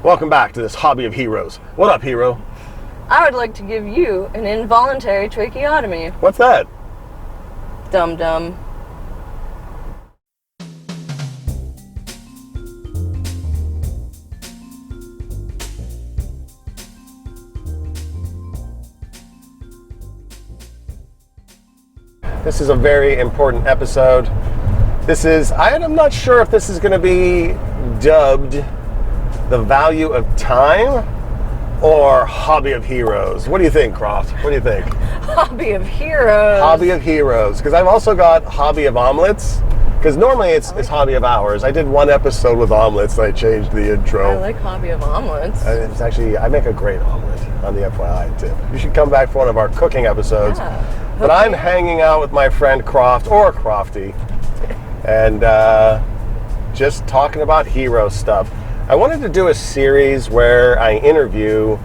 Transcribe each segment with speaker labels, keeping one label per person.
Speaker 1: Welcome back to this hobby of heroes. What up, hero?
Speaker 2: I would like to give you an involuntary tracheotomy.
Speaker 1: What's that?
Speaker 2: Dum-dum.
Speaker 1: This is a very important episode. I'm not sure if this is going to be dubbed the value of time or hobby of heroes. What do you think, Croft? What do you think?
Speaker 2: Hobby of heroes.
Speaker 1: Hobby of heroes. Because I've also got hobby of omelets. Because normally it's hobby of hours. I did one episode with omelets and I changed the intro.
Speaker 2: I like hobby of omelets.
Speaker 1: It's actually, I make a great omelet on the FYI tip. You should come back for one of our cooking episodes.
Speaker 2: Yeah.
Speaker 1: But I'm hanging out with my friend Croft, or Crofty, and just talking about hero stuff. I wanted to do a series where I interview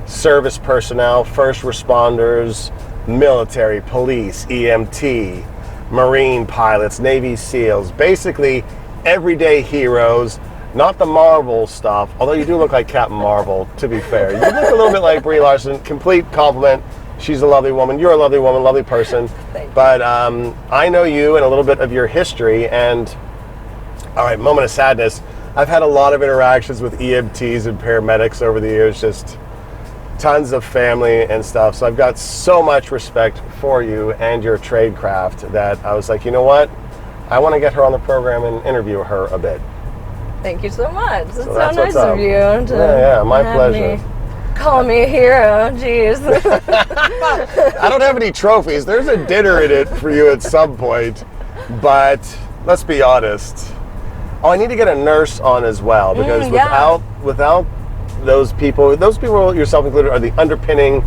Speaker 1: service personnel, first responders, military, police, E.M.T, Marine pilots, Navy SEALs, basically everyday heroes, not the Marvel stuff, although you do look like Captain Marvel, to be fair. You look a little bit like Brie Larson, complete compliment. She's a lovely woman. You're a lovely woman, lovely person.
Speaker 2: Thank you.
Speaker 1: But I know you and a little bit of your history. And, all right, moment of sadness. I've had a lot of interactions with EMTs and paramedics over the years, just tons of family and stuff. So I've got so much respect for you and your trade craft that I was like, you know what? I want to get her on the program and interview her a bit.
Speaker 2: Thank you so much. That's so
Speaker 1: up.
Speaker 2: nice of you.
Speaker 1: Yeah, my pleasure.
Speaker 2: Call me a hero, jeez.
Speaker 1: I don't have any trophies. There's a dinner in it for you at some point, but let's be honest. Oh, I need to get a nurse on as well, because without those people yourself included, are the underpinning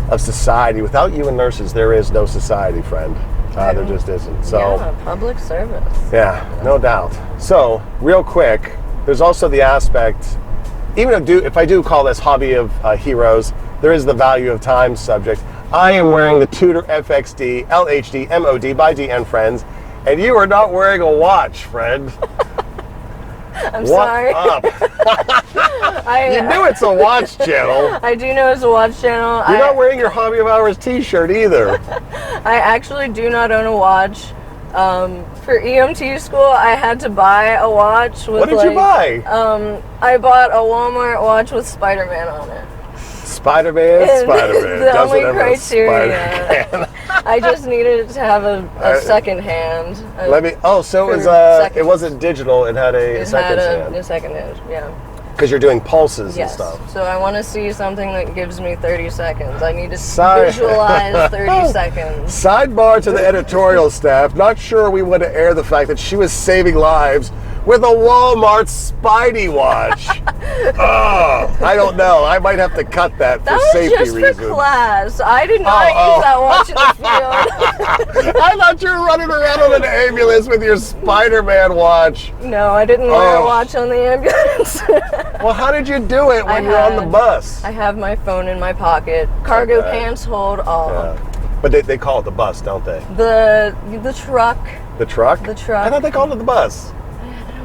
Speaker 1: of society. Without you and nurses, there is no society, friend. There just isn't. So
Speaker 2: yeah, public service.
Speaker 1: Yeah, no doubt. So real quick, there's also the aspect. Even if I do call this hobby of heroes, there is the value of time subject. I am wearing the Tudor FXD LHD MOD by DN Friends, and you are not wearing a watch, friend.
Speaker 2: I'm sorry.
Speaker 1: What up? You knew it's a watch channel.
Speaker 2: I do know it's a watch channel.
Speaker 1: You're not wearing your Hobby of Hours t-shirt either.
Speaker 2: I actually do not own a watch. For EMT school, I had to buy a watch with.
Speaker 1: What did you buy?
Speaker 2: I bought a Walmart watch with Spider-Man on it.
Speaker 1: Spider-Man.
Speaker 2: The only criteria. I just needed to have a second hand.
Speaker 1: It wasn't digital. It had a second hand.
Speaker 2: A second hand, yeah.
Speaker 1: Because you're doing pulses and
Speaker 2: Yes.
Speaker 1: stuff.
Speaker 2: So I want to see something that gives me 30 seconds. I need to visualize 30 seconds.
Speaker 1: Sidebar to the editorial staff. Not sure we want to air the fact that she was saving lives with a Walmart Spidey watch. Oh, I don't know. I might have to cut that for safety reasons.
Speaker 2: That was just for class. I did not use that watch in the field.
Speaker 1: I thought you were running around on an ambulance with your Spider-Man watch.
Speaker 2: No, I didn't wear a watch on the ambulance.
Speaker 1: Well, how did you do it when you're on the bus?
Speaker 2: I have my phone in my pocket. Cargo pants hold all.
Speaker 1: Yeah. But they call it the bus, don't they?
Speaker 2: The truck.
Speaker 1: The truck?
Speaker 2: The truck.
Speaker 1: I thought they called it the bus.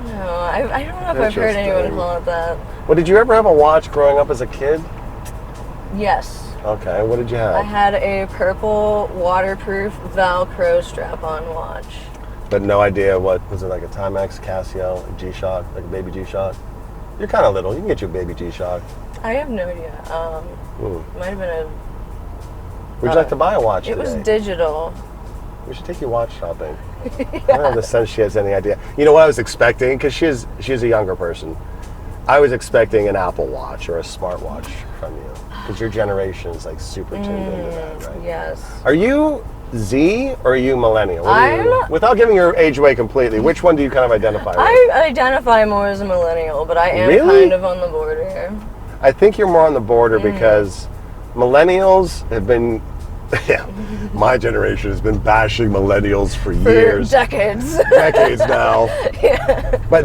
Speaker 2: No, I don't know if I've heard anyone call it that.
Speaker 1: Well, did you ever have a watch growing up as a kid?
Speaker 2: Yes.
Speaker 1: Okay, what did you have?
Speaker 2: I had a purple waterproof Velcro strap-on watch.
Speaker 1: But no idea what, was it like a Timex, Casio, a G-Shock, like a baby G-Shock? You're kind of little, you can get your baby G-Shock.
Speaker 2: I have no idea. Might have been a...
Speaker 1: Would you like to buy a watch today?
Speaker 2: It was digital.
Speaker 1: We should take you watch shopping. I don't have the sense she has any idea. You know what I was expecting? Because she's a younger person. I was expecting an Apple Watch or a smartwatch from you. Because your generation is like super tuned into that, right?
Speaker 2: Yes.
Speaker 1: Are you Z or are you millennial? Without giving your age away completely, which one do you kind of identify with?
Speaker 2: I identify more as a millennial, but I am kind of on the border.
Speaker 1: I think you're more on the border because millennials have been... Yeah, my generation has been bashing millennials for years.
Speaker 2: Decades.
Speaker 1: Decades now.
Speaker 2: Yeah.
Speaker 1: But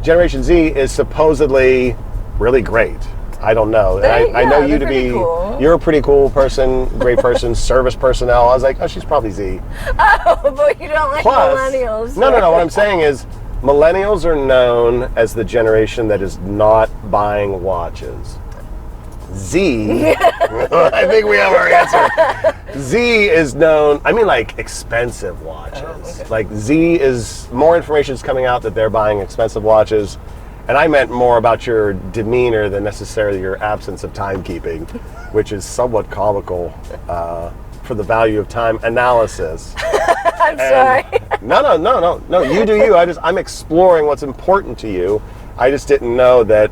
Speaker 1: Generation Z is supposedly really great. I don't know. I know you to be,
Speaker 2: cool.
Speaker 1: You're a pretty cool person, great person, service personnel. I was like, oh, she's probably Z.
Speaker 2: Oh, but you don't like millennials.
Speaker 1: No. What I'm saying is, Millennials are known as the generation that is not buying watches. Z, I think we have our answer. Z is known, I mean like expensive watches.
Speaker 2: Oh, okay.
Speaker 1: Like Z is, more information is coming out that they're buying expensive watches. And I meant more about your demeanor than necessarily your absence of timekeeping, which is somewhat comical for the value of time analysis.
Speaker 2: I'm sorry.
Speaker 1: No, you do you. I'm exploring what's important to you. I just didn't know that,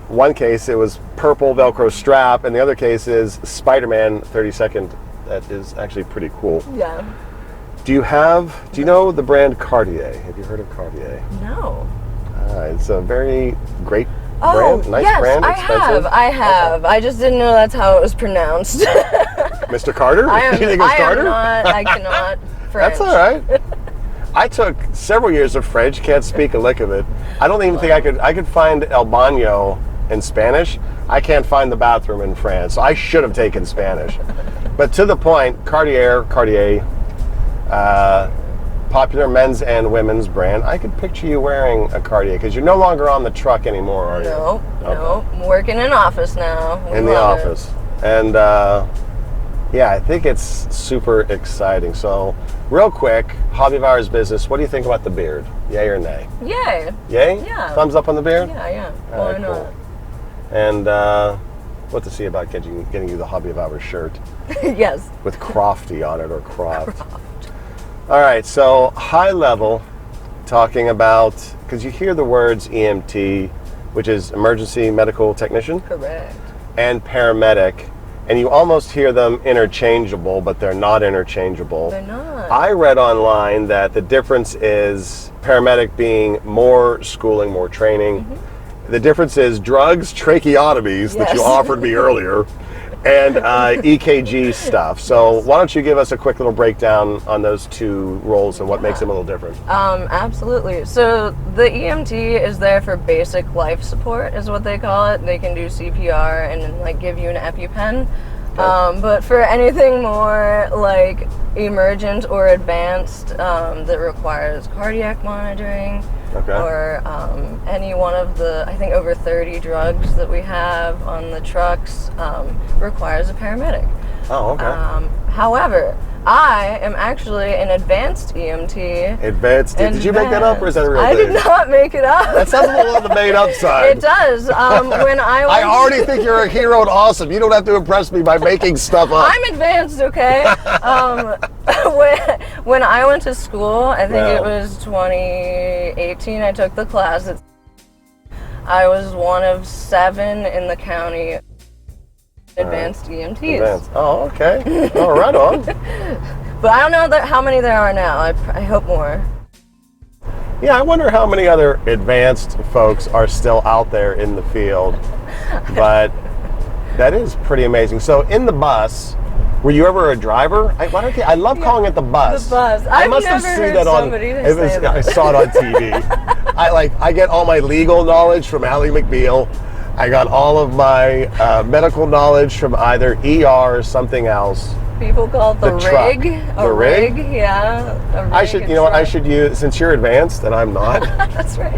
Speaker 1: one case it was purple Velcro strap, and the other case is Spider-Man 32nd. That is actually pretty cool.
Speaker 2: Yeah.
Speaker 1: Do you know the brand Cartier? Have you heard of Cartier?
Speaker 2: No.
Speaker 1: It's a very great
Speaker 2: Oh,
Speaker 1: brand. Nice
Speaker 2: yes,
Speaker 1: brand,
Speaker 2: I
Speaker 1: expensive.
Speaker 2: have. I just didn't know that's how it was pronounced.
Speaker 1: Mr. Carter?
Speaker 2: I
Speaker 1: you think it was Carter?
Speaker 2: I cannot French.
Speaker 1: That's all right. I took several years of French, can't speak a lick of it. I don't even think I could find El Baño in Spanish. I can't find the bathroom in France, so I should have taken Spanish. But to the point, Cartier, popular men's and women's brand. I could picture you wearing a Cartier because you're no longer on the truck anymore, are you?
Speaker 2: No. I'm working in office now.
Speaker 1: In the office. And I think it's super exciting. So, real quick, Hobby of Hours business, what do you think about the beard? Yay or nay?
Speaker 2: Yay.
Speaker 1: Yay?
Speaker 2: Yeah.
Speaker 1: Thumbs up on the beard?
Speaker 2: Yeah.
Speaker 1: All
Speaker 2: Why
Speaker 1: right,
Speaker 2: not?
Speaker 1: cool. And what to see about getting you the Hobby of Hours shirt
Speaker 2: Yes.
Speaker 1: with Crofty on it, or Croft. All right, so high level, talking about, because you hear the words E.M.T, which is emergency medical technician.
Speaker 2: Correct.
Speaker 1: And paramedic, and you almost hear them interchangeable, but they're not interchangeable.
Speaker 2: They're not.
Speaker 1: I read online that the difference is paramedic being more schooling, more training. The difference is drugs, tracheotomies that you
Speaker 2: Yes.
Speaker 1: offered me earlier, and EKG stuff. So why don't you give us a quick little breakdown on those two roles and what makes them a little different?
Speaker 2: Absolutely. So the EMT is there for basic life support, is what they call it. They can do CPR and give you an EpiPen. But for anything more like emergent or advanced that requires cardiac monitoring, or any one of the, I think, over 30 drugs that we have on the trucks requires a paramedic.
Speaker 1: Oh, okay.
Speaker 2: However, I am actually an advanced EMT.
Speaker 1: Advanced. Did you make that up, or is that a real
Speaker 2: I
Speaker 1: thing?
Speaker 2: did not make it up.
Speaker 1: That sounds a little on the made up side.
Speaker 2: It does. When
Speaker 1: I already think you're a hero and awesome. You don't have to impress me by making stuff up.
Speaker 2: I'm advanced, okay? When I went to school, I think it was 2018, I took the class. I was one of 7 in the county advanced EMTs.
Speaker 1: Advanced. Oh, okay. Oh, right on.
Speaker 2: But I don't know how many there are now. I hope more.
Speaker 1: Yeah, I wonder how many other advanced folks are still out there in the field. But that is pretty amazing. So in the bus, were you ever a driver? I love calling it the bus.
Speaker 2: The bus.
Speaker 1: I
Speaker 2: I've
Speaker 1: must
Speaker 2: never
Speaker 1: have seen
Speaker 2: heard
Speaker 1: that on.
Speaker 2: somebody say that.
Speaker 1: I saw it on TV. I get all my legal knowledge from Ally McBeal. I got all of my medical knowledge from either ER or something else.
Speaker 2: People call it the
Speaker 1: truck.
Speaker 2: rig.
Speaker 1: The rig?
Speaker 2: Yeah. A rig,
Speaker 1: I should, I should use, since you're advanced and I'm not.
Speaker 2: That's right.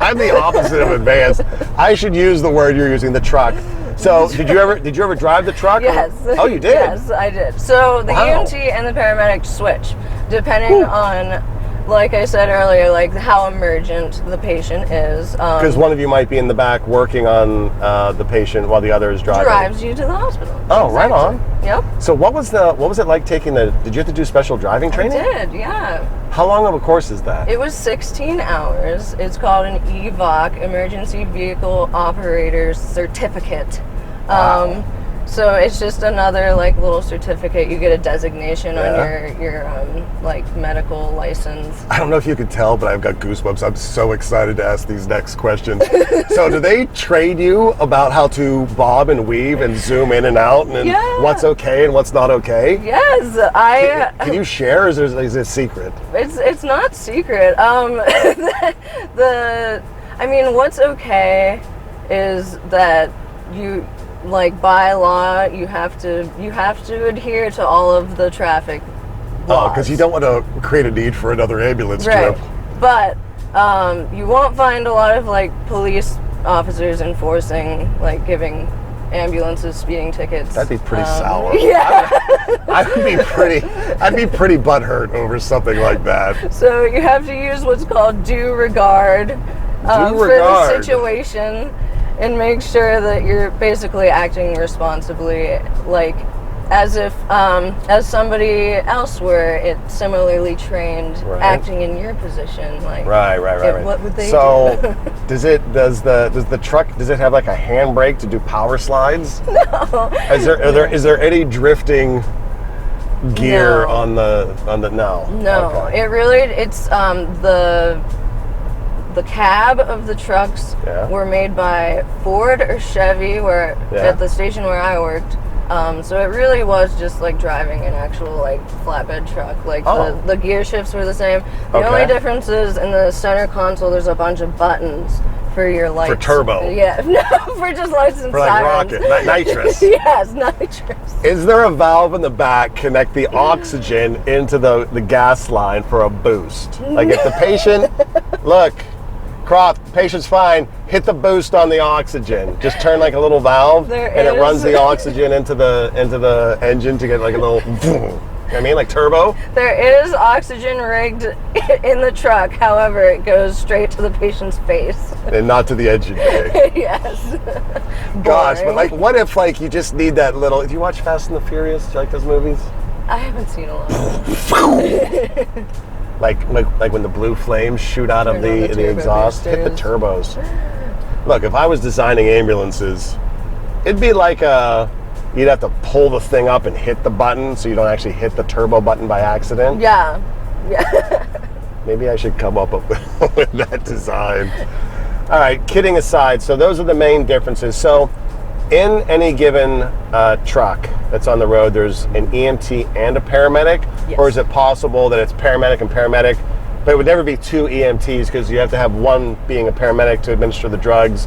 Speaker 1: I'm the opposite of advanced. I should use the word you're using, the truck. So, did you ever drive the truck?
Speaker 2: Yes.
Speaker 1: Oh, you did?
Speaker 2: Yes, I did. So the EMT and the paramedic switch, depending on, like I said earlier, how emergent the patient is.
Speaker 1: Because one of you might be in the back working on the patient while the other is driving.
Speaker 2: Drives you to the hospital.
Speaker 1: Oh, exactly. Right on.
Speaker 2: Yep.
Speaker 1: So what was it like taking did you have to do special driving training?
Speaker 2: I did, yeah.
Speaker 1: How long of a course is that?
Speaker 2: It was 16 hours. It's called an EVOC, Emergency Vehicle Operator's Certificate.
Speaker 1: Wow.
Speaker 2: So it's just another little certificate. You get a designation on your medical license.
Speaker 1: I don't know if you could tell, but I've got goosebumps. I'm so excited to ask these next questions. So do they train you about how to bob and weave and zoom in and out and what's okay and what's not okay?
Speaker 2: Yes,
Speaker 1: Can you share, or is it secret?
Speaker 2: It's not secret. What's okay is that you, by law, you have to adhere to all of the traffic laws.
Speaker 1: because you don't want to create a need for another ambulance
Speaker 2: Right.
Speaker 1: trip.
Speaker 2: But you won't find a lot of like police officers enforcing, like giving ambulances speeding tickets.
Speaker 1: That'd be pretty sour.
Speaker 2: Yeah.
Speaker 1: I'd be pretty butthurt over something like that.
Speaker 2: So you have to use what's called due regard, for
Speaker 1: regard.
Speaker 2: the situation, and make sure that you're basically acting responsibly, like as if as somebody else were similarly trained,
Speaker 1: Right.
Speaker 2: acting in your position. Like
Speaker 1: Right.
Speaker 2: what would they
Speaker 1: so,
Speaker 2: do?
Speaker 1: does the truck have like a handbrake to do power slides?
Speaker 2: No.
Speaker 1: Is there any drifting gear
Speaker 2: No.
Speaker 1: on the no?
Speaker 2: No,
Speaker 1: Okay.
Speaker 2: it's the cab of the trucks
Speaker 1: Yeah.
Speaker 2: were made by Ford or Chevy, at the station where I worked. So it really was just like driving an actual like flatbed truck. Like the gear shifts were the same. The only difference is in the center console there's a bunch of buttons for your lights.
Speaker 1: For turbo.
Speaker 2: Yeah, no, for just lights and
Speaker 1: For like
Speaker 2: sirens.
Speaker 1: rocket, nitrous.
Speaker 2: Yes, nitrous.
Speaker 1: Is there a valve in the back connect the oxygen into the gas line for a boost? Like if the patient, look, Croft, patient's fine, hit the boost on the oxygen. Just turn like a little valve it runs the oxygen into the engine to get like a little, you know what I mean, like turbo.
Speaker 2: There is oxygen rigged in the truck, however, it goes straight to the patient's face.
Speaker 1: And not to the engine bay.
Speaker 2: Yes.
Speaker 1: Gosh, but
Speaker 2: Boring.
Speaker 1: like what if like you just need that little, do you watch Fast and the Furious? Do you like those movies?
Speaker 2: I haven't seen a lot of them.
Speaker 1: Like when the blue flames shoot out of
Speaker 2: Turn on the
Speaker 1: the
Speaker 2: turbo
Speaker 1: exhaust, hit the
Speaker 2: boosters.
Speaker 1: turbos. Look, if I was designing ambulances, it'd be like you'd have to pull the thing up and hit the button so you don't actually hit the turbo button by accident.
Speaker 2: Yeah.
Speaker 1: Maybe I should come up with that design. All right, kidding aside, so those are the main differences. So in any given truck that's on the road, there's an EMT and a paramedic?
Speaker 2: Yes.
Speaker 1: Or is it possible that it's paramedic and paramedic, but it would never be two EMTs because you have to have one being a paramedic to administer the drugs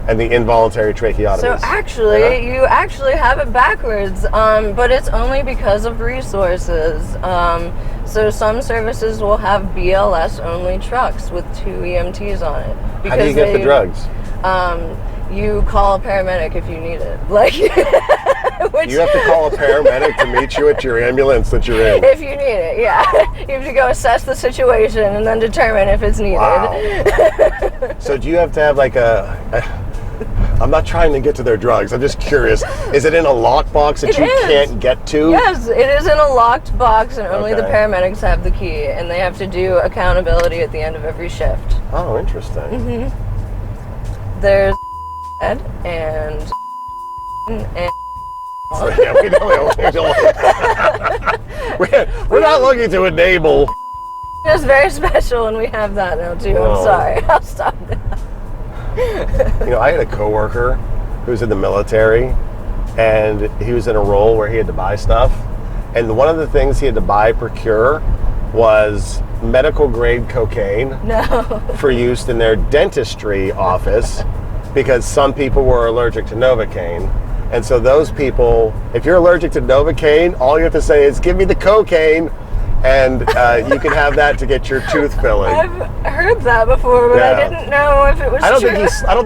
Speaker 1: and the involuntary tracheotomies?
Speaker 2: So actually, you actually have it backwards, but it's only because of resources. So some services will have BLS-only trucks with two EMTs on it.
Speaker 1: How do you get the drugs?
Speaker 2: You call a paramedic if you need it. Like,
Speaker 1: You have to call a paramedic to meet you at your ambulance that you're in.
Speaker 2: if you need it, yeah. You have to go assess the situation and then determine if it's needed.
Speaker 1: Wow. So do you have to have like I'm not trying to get to their drugs. I'm just curious. Is it in a lockbox that
Speaker 2: It
Speaker 1: you
Speaker 2: is.
Speaker 1: can't get to?
Speaker 2: Yes, it is in a locked box, and only the
Speaker 1: Okay.
Speaker 2: paramedics have the key, and they have to do accountability at the end of every shift.
Speaker 1: Oh, interesting.
Speaker 2: Mm-hmm. There's and
Speaker 1: So, yeah, we're not looking to enable.
Speaker 2: it's very special, and we have that now too.
Speaker 1: Whoa.
Speaker 2: I'm sorry. I'll stop now.
Speaker 1: I had a coworker who was in the military, and he was in a role where he had to buy stuff. And one of the things he had to procure was medical grade cocaine
Speaker 2: No.
Speaker 1: for use in their dentistry office because some people were allergic to Novocaine. And so those people, if you're allergic to Novocaine, all you have to say is, give me the cocaine, and you can have that to get your tooth filling.
Speaker 2: I've heard that before, but
Speaker 1: Yeah.
Speaker 2: I didn't know if it was
Speaker 1: I don't
Speaker 2: true.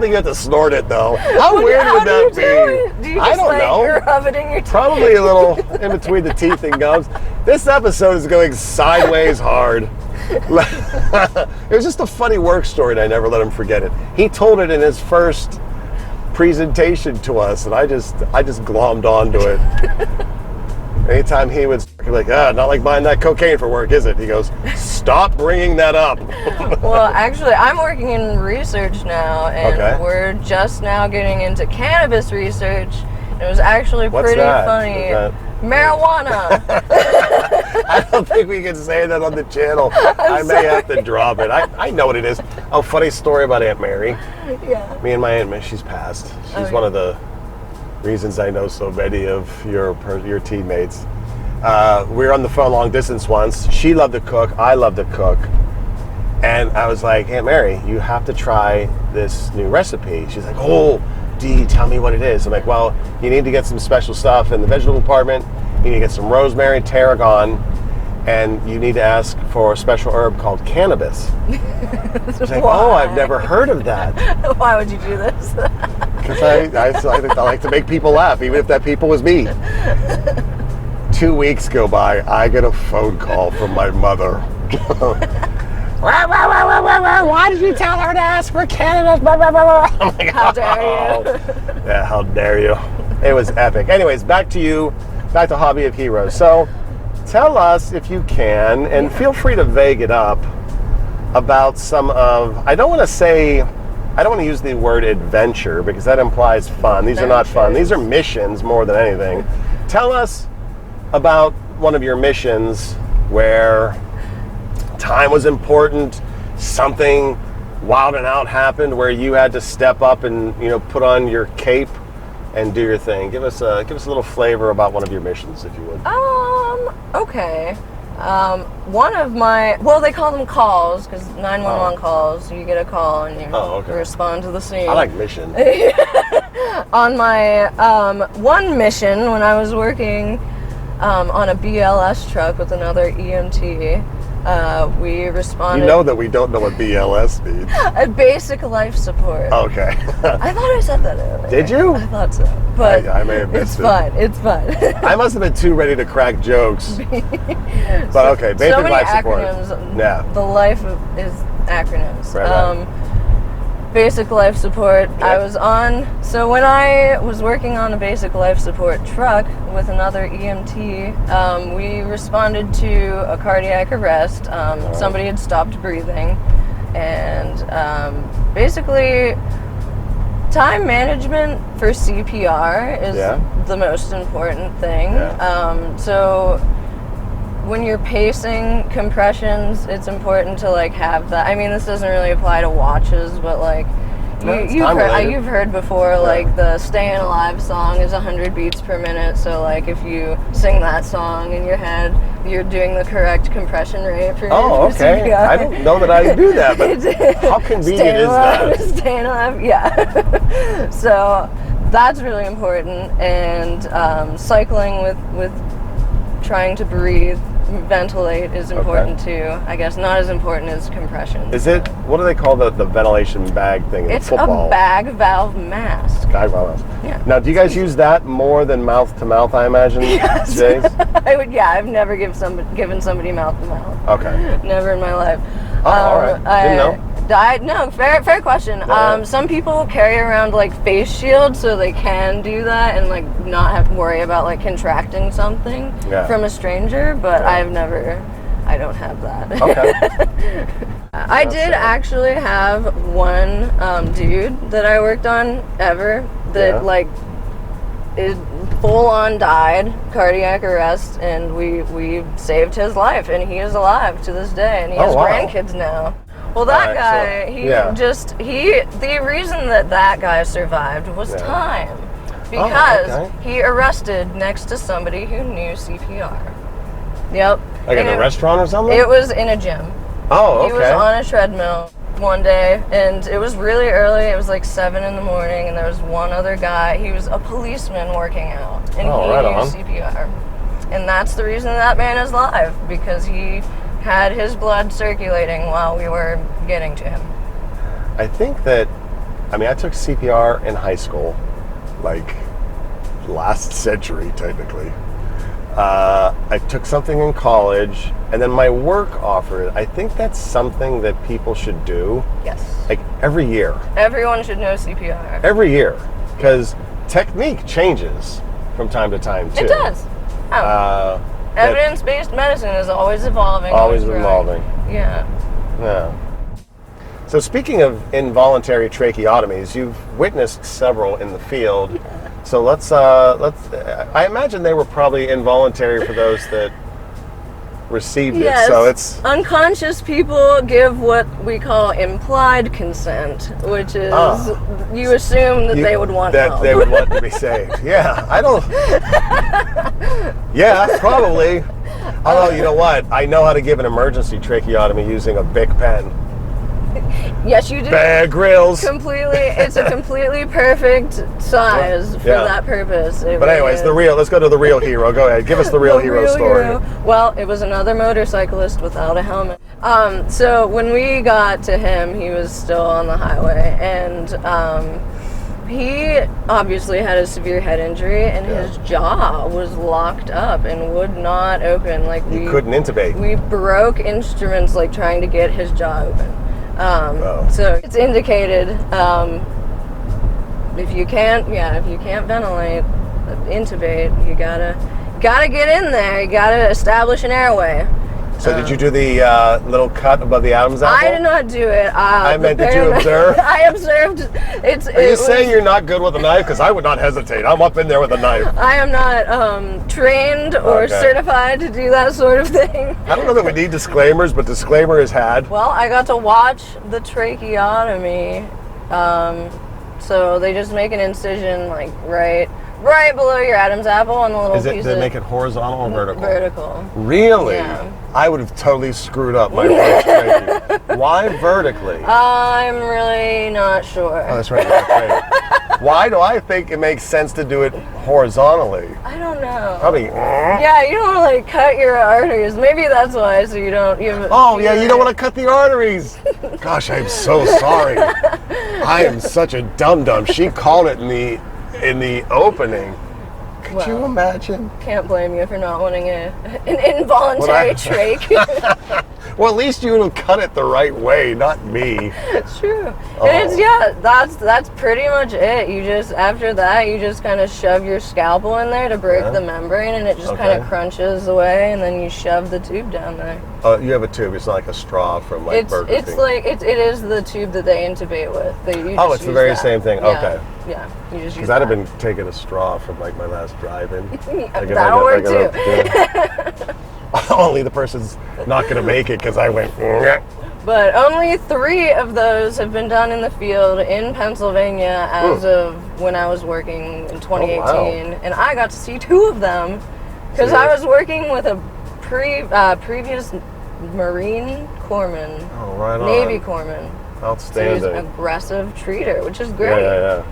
Speaker 1: think you have to snort it though. How weird
Speaker 2: How
Speaker 1: would
Speaker 2: do
Speaker 1: that
Speaker 2: you
Speaker 1: be?
Speaker 2: do it? Do you just
Speaker 1: I don't know.
Speaker 2: rub it in your teeth?
Speaker 1: Probably a little in between the teeth and gums. This episode is going sideways hard. It was just a funny work story, and I never let him forget it. He told it in his first presentation to us, and I just glommed onto it. Anytime he would be like, not like buying that cocaine for work, is it? He goes, stop bringing that up.
Speaker 2: Well, actually, I'm working in research now, and
Speaker 1: Okay.
Speaker 2: we're just now getting into cannabis research. It was actually
Speaker 1: What's
Speaker 2: pretty
Speaker 1: that?
Speaker 2: funny.
Speaker 1: Is that-
Speaker 2: Marijuana.
Speaker 1: I don't think we can say that on the channel. I may have to drop it. I know what it is. Oh, funny story about Aunt Mary.
Speaker 2: Yeah.
Speaker 1: Me and my Aunt Mary, she's passed. She's
Speaker 2: Oh,
Speaker 1: one
Speaker 2: yeah.
Speaker 1: of the reasons I know so many of your teammates. We were on the phone long distance once. She loved to cook. I loved to cook. And I was like, Aunt Mary, you have to try this new recipe. She's like, oh, Dee, tell me what it is. I'm like, well, you need to get some special stuff in the vegetable department. You need to get some rosemary, tarragon, and you need to ask for a special herb called cannabis. She's like,
Speaker 2: Why?
Speaker 1: oh, I've never heard of that.
Speaker 2: Why would you do this?
Speaker 1: Because I like to make people laugh, even if that people was me. 2 weeks go by, I get a phone call from my mother. Why did you tell her to ask for cannabis? I'm like,
Speaker 2: How dare you?
Speaker 1: Yeah, how dare you? It was epic. Anyways, back to Hobby of Heroes. So, tell us if you can, and feel free to vague it up, about some of, I don't want to use the word adventure because that implies fun. These are not fun. These are missions more than anything. Tell us about one of your missions where time was important, something wild and out happened where you had to step up and put on your cape and do your thing. Give us a little flavor about one of your missions, if you would.
Speaker 2: Okay. One of my, they call them calls, because 911 calls, you get a call and you respond to the scene.
Speaker 1: I like mission.
Speaker 2: On my one mission, when I was working on a BLS truck with another E.M.T, we responded...
Speaker 1: You know that we don't know what BLS means.
Speaker 2: A basic life support.
Speaker 1: Okay.
Speaker 2: I thought I said that earlier.
Speaker 1: Did you?
Speaker 2: I thought so. But
Speaker 1: I may have missed
Speaker 2: It's fun.
Speaker 1: I must have been too ready to crack jokes. But okay, basic
Speaker 2: so many
Speaker 1: life support.
Speaker 2: Acronyms.
Speaker 1: Yeah.
Speaker 2: The life is acronyms.
Speaker 1: Right.
Speaker 2: Basic life support.
Speaker 1: Yep.
Speaker 2: I was on, so when I was working on a basic life support truck with another E.M.T, we responded to a cardiac arrest. Somebody had stopped breathing, and basically time management for CPR is the most important thing.
Speaker 1: Yeah.
Speaker 2: So when you're pacing compressions, it's important to have that. I mean, this doesn't really apply to watches, but you've heard before, the Staying Alive song is 100 beats per minute. So if you sing that song in your head, you're doing the correct compression rate for
Speaker 1: okay.
Speaker 2: CPR.
Speaker 1: I don't know that I do that, but how convenient is that?
Speaker 2: Staying alive, yeah. So that's really important, and cycling with trying to breathe, ventilate is important too. I guess not as important as compression.
Speaker 1: Is it, what do they call the ventilation bag thing in football?
Speaker 2: It's a bag valve mask.
Speaker 1: Bag valve.
Speaker 2: Yeah.
Speaker 1: Now, do you guys use that more than mouth to mouth, I imagine,
Speaker 2: Yes.
Speaker 1: Jace?
Speaker 2: I've never given somebody mouth to mouth.
Speaker 1: Okay.
Speaker 2: Never in my life.
Speaker 1: Oh, all right. Didn't know.
Speaker 2: No, fair question.
Speaker 1: Yeah.
Speaker 2: Some people carry around face shields so they can do that and not have to worry about contracting something from a stranger, but I don't have that.
Speaker 1: Okay.
Speaker 2: I did actually have one dude that I worked on ever that is full on died, cardiac arrest, and we saved his life, and he is alive to this day, and he has grandkids now. Well, that guy, the reason that guy survived was time. Because he arrested next to somebody who knew CPR. Yep.
Speaker 1: In a restaurant or something?
Speaker 2: It was in a gym.
Speaker 1: Oh, okay.
Speaker 2: He was on a treadmill one day, and it was really early. It was 7 in the morning, and there was one other guy. He was a policeman working out, and he knew CPR. And that's the reason that man is alive, because he had his blood circulating while we were getting to him.
Speaker 1: I think that, I took CPR in high school, last century, technically. I took something in college, and then my work offered it. I think that's something that people should do.
Speaker 2: Yes.
Speaker 1: Every year.
Speaker 2: Everyone should know CPR.
Speaker 1: Every year. Because technique changes from time to time, too.
Speaker 2: It does. Evidence-based medicine is always evolving.
Speaker 1: Always evolving.
Speaker 2: Yeah.
Speaker 1: Yeah. So speaking of involuntary tracheotomies, you've witnessed several in the field. So let's. I imagine they were probably involuntary for those that received it. So it's
Speaker 2: unconscious people give what we call implied consent, which is you assume that they would want help.
Speaker 1: They would want to be saved. Yeah, I don't. Yeah, probably. Although you know what, I know how to give an emergency tracheotomy using a Bic pen.
Speaker 2: Yes, you do.
Speaker 1: Bear Grylls.
Speaker 2: Completely, it's a completely perfect size for that purpose.
Speaker 1: But anyways, let's go to the real hero. Go ahead, give us the real hero story.
Speaker 2: Well, it was another motorcyclist without a helmet. So when we got to him, he was still on the highway, and he obviously had a severe head injury, and his jaw was locked up and would not open. Like
Speaker 1: you couldn't intubate.
Speaker 2: We broke instruments like trying to get his jaw open. So it's indicated if you can't ventilate, intubate, you gotta get in there. You gotta establish an airway.
Speaker 1: So did you do the little cut above the Adam's apple?
Speaker 2: I did not do it.
Speaker 1: I meant, did you observe?
Speaker 2: I observed.
Speaker 1: Are you saying you're not good with a knife? Because I would not hesitate. I'm up in there with a knife.
Speaker 2: I am not trained or certified to do that sort of thing.
Speaker 1: I don't know that we need disclaimers, but disclaimer is had.
Speaker 2: Well, I got to watch the tracheotomy. So they just make an incision like right below your Adam's apple on the little piece.
Speaker 1: They make it horizontal or vertical?
Speaker 2: Vertical.
Speaker 1: Really?
Speaker 2: Yeah.
Speaker 1: I would have totally screwed up my first trachea. Why vertically?
Speaker 2: I'm really not sure.
Speaker 1: Oh, that's right. Why do I think it makes sense to do it horizontally?
Speaker 2: I don't know.
Speaker 1: Probably.
Speaker 2: Yeah, you don't want to like cut your arteries. Maybe that's why. So you don't. You
Speaker 1: don't want to cut the arteries. Gosh, I'm so sorry. I am such a dum-dum. She called it in the opening. Could you imagine?
Speaker 2: Can't blame you for not wanting an involuntary trach.
Speaker 1: Well, at least you would have cut it the right way, not me.
Speaker 2: It's true. And that's pretty much it. You just, after that, you just kind of shove your scalpel in there to break the membrane, and it just kind of crunches away, and then you shove the tube down there.
Speaker 1: Oh, you have a tube. It's not like a straw from like Burger King.
Speaker 2: It's like, it is the tube that they intubate with.
Speaker 1: It's the very same thing.
Speaker 2: Yeah.
Speaker 1: Okay.
Speaker 2: Yeah, you just use
Speaker 1: because I'd have been taking a straw from like my last drive-in.
Speaker 2: That'll work too.
Speaker 1: Only the person's not going to make it because I went.
Speaker 2: But only 3 of those have been done in the field in Pennsylvania as of when I was working in 2018. And I got to see 2 of them because I was working with a previous Marine corpsman, Navy corpsman.
Speaker 1: Outstanding.
Speaker 2: So he's an aggressive treater, which is great.
Speaker 1: Yeah.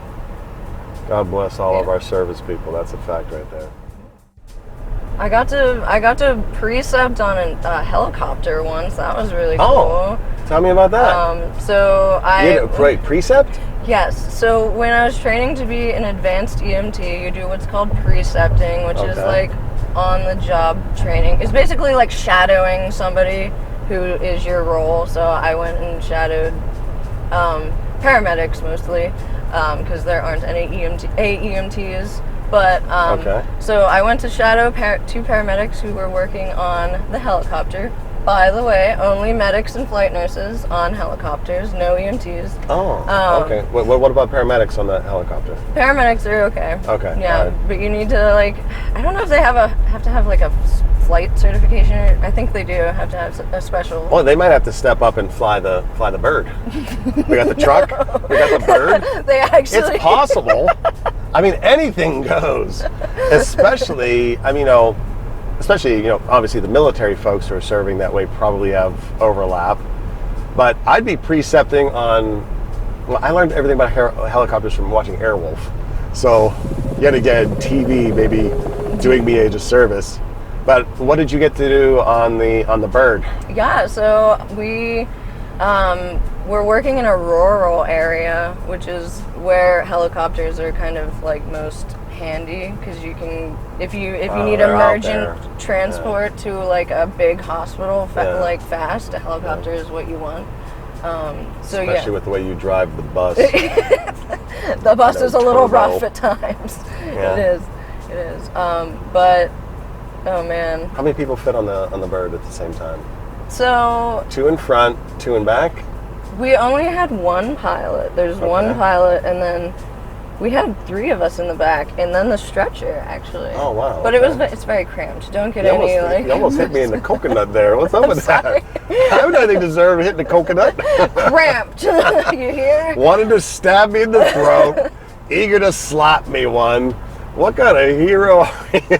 Speaker 1: God bless all of our service people. That's a fact right there.
Speaker 2: I got to precept on a helicopter once. That was really cool.
Speaker 1: Oh, tell me about that.
Speaker 2: So I...
Speaker 1: You did precept?
Speaker 2: Yes. So when I was training to be an advanced E.M.T, you do what's called precepting, which is like on-the-job training. It's basically like shadowing somebody who is your role. So I went and shadowed paramedics mostly, because there aren't any EMTs. But so I went to shadow 2 paramedics who were working on the helicopter. By the way, only medics and flight nurses on helicopters, no EMTs.
Speaker 1: Oh, okay. What about paramedics on that helicopter?
Speaker 2: Paramedics are okay.
Speaker 1: Okay.
Speaker 2: Yeah, but you need to I don't know if they have to have like a flight certification. I think they do have to have a special.
Speaker 1: Oh, they might have to step up and fly the bird. We got the truck. We got the bird.
Speaker 2: They actually.
Speaker 1: It's possible. I mean, anything goes. Especially, obviously the military folks who are serving that way probably have overlap. But I'd be precepting on. Well, I learned everything about helicopters from watching Airwolf. So, yet again, TV maybe doing me a disservice. But what did you get to do on the bird? Yeah,
Speaker 2: so we we're working in a rural area, which is where helicopters are kind of like most handy, because you can, if you need emergent transport to like a big hospital fast, a helicopter is what you want.
Speaker 1: Especially with the way you drive the bus.
Speaker 2: The bus is a little rough at times. Yeah. It is. But oh man.
Speaker 1: How many people fit on the bird at the same time?
Speaker 2: So
Speaker 1: 2 in front, 2 in back?
Speaker 2: We only had 1 pilot. There's 1 pilot, and then we had 3 of us in the back, and then the stretcher actually.
Speaker 1: Oh wow.
Speaker 2: But it's very cramped. Don't get
Speaker 1: You almost hit me in the coconut there. What's up with that? How did I deserve hitting the coconut?
Speaker 2: Cramped. You hear?
Speaker 1: Wanted to stab me in the throat, eager to slap me one. What kind of hero are you?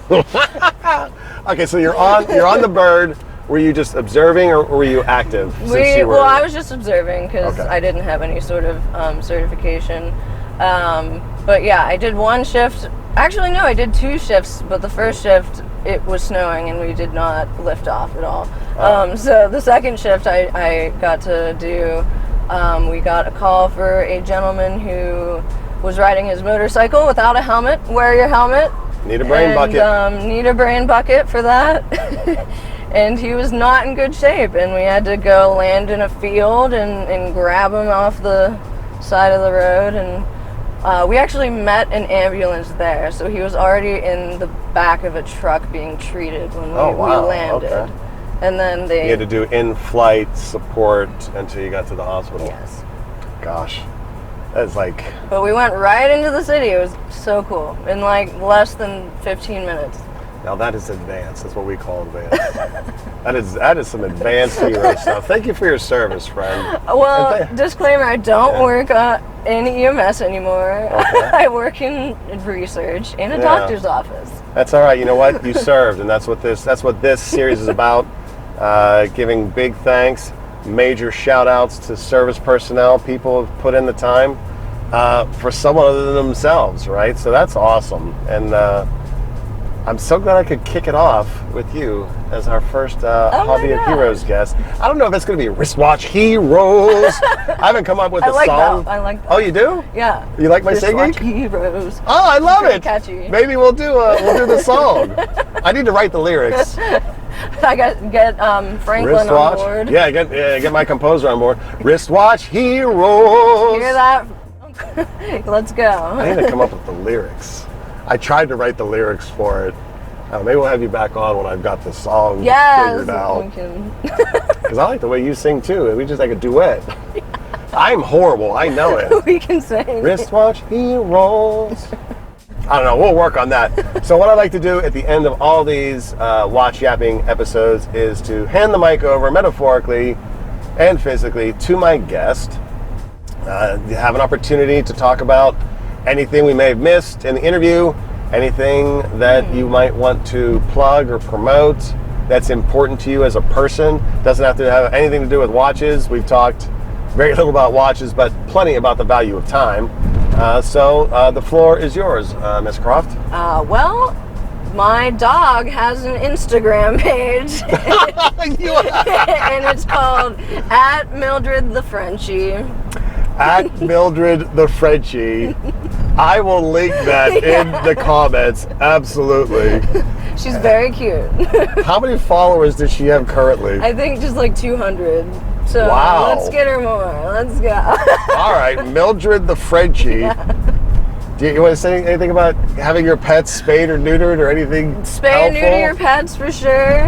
Speaker 1: Okay, so you're on the bird. Were you just observing, or were you active?
Speaker 2: Well, I was just observing because
Speaker 1: Okay.
Speaker 2: I didn't have any sort of certification. But yeah, I did one shift. Actually, no, I did 2 shifts. But the first shift, it was snowing and we did not lift off at all. So the second shift, I got to do. We got a call for a gentleman who was riding his motorcycle without a helmet. Wear your helmet.
Speaker 1: Need a brain bucket.
Speaker 2: Need a brain bucket for that. And he was not in good shape, and we had to go land in a field and grab him off the side of the road. And we actually met an ambulance there, so he was already in the back of a truck being treated when we landed.
Speaker 1: Okay.
Speaker 2: And then
Speaker 1: You had to do in-flight support until you got to the hospital.
Speaker 2: Yes.
Speaker 1: Gosh, that's like.
Speaker 2: But we went right into the city. It was so cool in like less than 15 minutes.
Speaker 1: Now that is advanced. That's what we call advanced. that is some advanced hero stuff. Thank you for your service, friend.
Speaker 2: Well, disclaimer: I don't work in EMS anymore.
Speaker 1: Okay.
Speaker 2: I work in research in a doctor's office.
Speaker 1: That's all right. You know what? You served, and that's what this series is about. Giving big thanks, major shout outs to service personnel. People have put in the time for someone other than themselves, right? So that's awesome. And I'm so glad I could kick it off with you as our first Hobby of Heroes guest. I don't know if it's going to be Wristwatch Heroes. I haven't come up with a song.
Speaker 2: I like that.
Speaker 1: Oh, you do?
Speaker 2: Yeah.
Speaker 1: You like my singing?
Speaker 2: Wristwatch Heroes.
Speaker 1: Oh, I love it.
Speaker 2: Catchy.
Speaker 1: Maybe we'll do the song. I need to write the lyrics.
Speaker 2: I get Franklin on board.
Speaker 1: Yeah, get my composer on board. Wristwatch Heroes.
Speaker 2: Hear that? Let's go.
Speaker 1: I need to come up with the lyrics. I tried to write the lyrics for it. Maybe we'll have you back on when I've got the song figured out. Because I like the way you sing too. We just like a duet. I'm horrible. I know it.
Speaker 2: We can sing.
Speaker 1: Wristwatch Heroes. I don't know. We'll work on that. So what I like to do at the end of all these watch yapping episodes is to hand the mic over metaphorically and physically to my guest. Have an opportunity to talk about anything we may have missed in the interview, anything that you might want to plug or promote that's important to you as a person. Doesn't have to have anything to do with watches. We've talked very little about watches, but plenty about the value of time. So the floor is yours, Miss Croft.
Speaker 2: Well, my dog has an Instagram page, and it's called @MildredTheFrenchie.
Speaker 1: @MildredTheFrenchie. I will link that in the comments. Absolutely.
Speaker 2: She's very cute.
Speaker 1: How many followers does she have currently?
Speaker 2: I think just like 200. So
Speaker 1: wow.
Speaker 2: Let's get her more. Let's go.
Speaker 1: All right, Mildred the Frenchie. Yeah. Do you want to say anything about having your pets spayed or neutered or anything?
Speaker 2: Spay and neuter your pets for sure.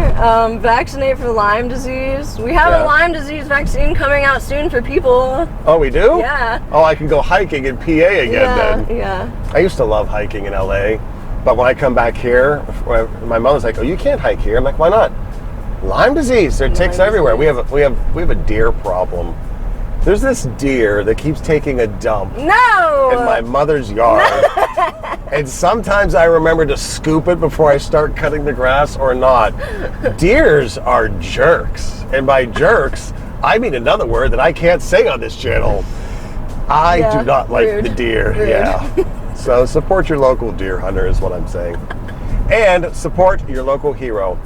Speaker 2: Vaccinate for Lyme disease. We have a Lyme disease vaccine coming out soon for people.
Speaker 1: Oh, we do?
Speaker 2: Yeah.
Speaker 1: Oh, I can go hiking in PA again then.
Speaker 2: Yeah.
Speaker 1: I used to love hiking in LA, but when I come back here, my mother's like, "Oh, you can't hike here." I'm like, "Why not?" Lyme disease. There are ticks everywhere. We have a deer problem. There's this deer that keeps taking a dump in my mother's yard. And sometimes I remember to scoop it before I start cutting the grass or not. Deers are jerks. And by jerks, I mean another word that I can't say on this channel. I do not like the deer.
Speaker 2: Rude.
Speaker 1: Yeah. So support your local deer hunter is what I'm saying. And support your local hero.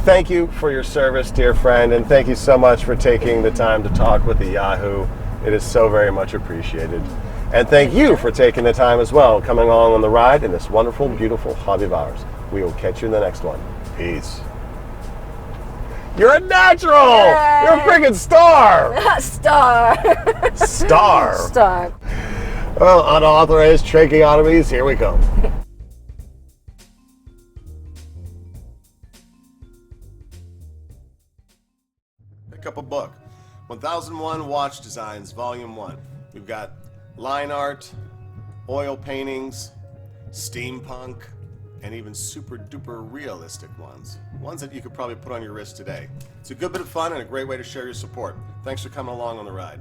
Speaker 1: Thank you for your service, dear friend, and thank you so much for taking the time to talk with the Yahoo. It is so very much appreciated. And thank you for taking the time as well, coming along on the ride in this wonderful, beautiful hobby of ours. We will catch you in the next one. Peace. You're a natural! Yay. You're a freaking star!
Speaker 2: Star.
Speaker 1: Well, unauthorized tracheotomies, here we go. Pick up a book. 1001 Watch Designs, Volume 1. We've got line art, oil paintings, steampunk, and even super duper realistic ones. Ones that you could probably put on your wrist today. It's a good bit of fun and a great way to share your support. Thanks for coming along on the ride.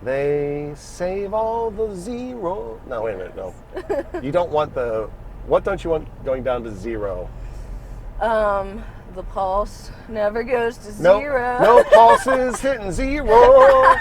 Speaker 1: They save all the zero. No, wait a minute, no. You don't want the, what don't you want going down to zero?
Speaker 2: The pulse never goes to
Speaker 1: No,
Speaker 2: zero.
Speaker 1: no pulses hitting zero.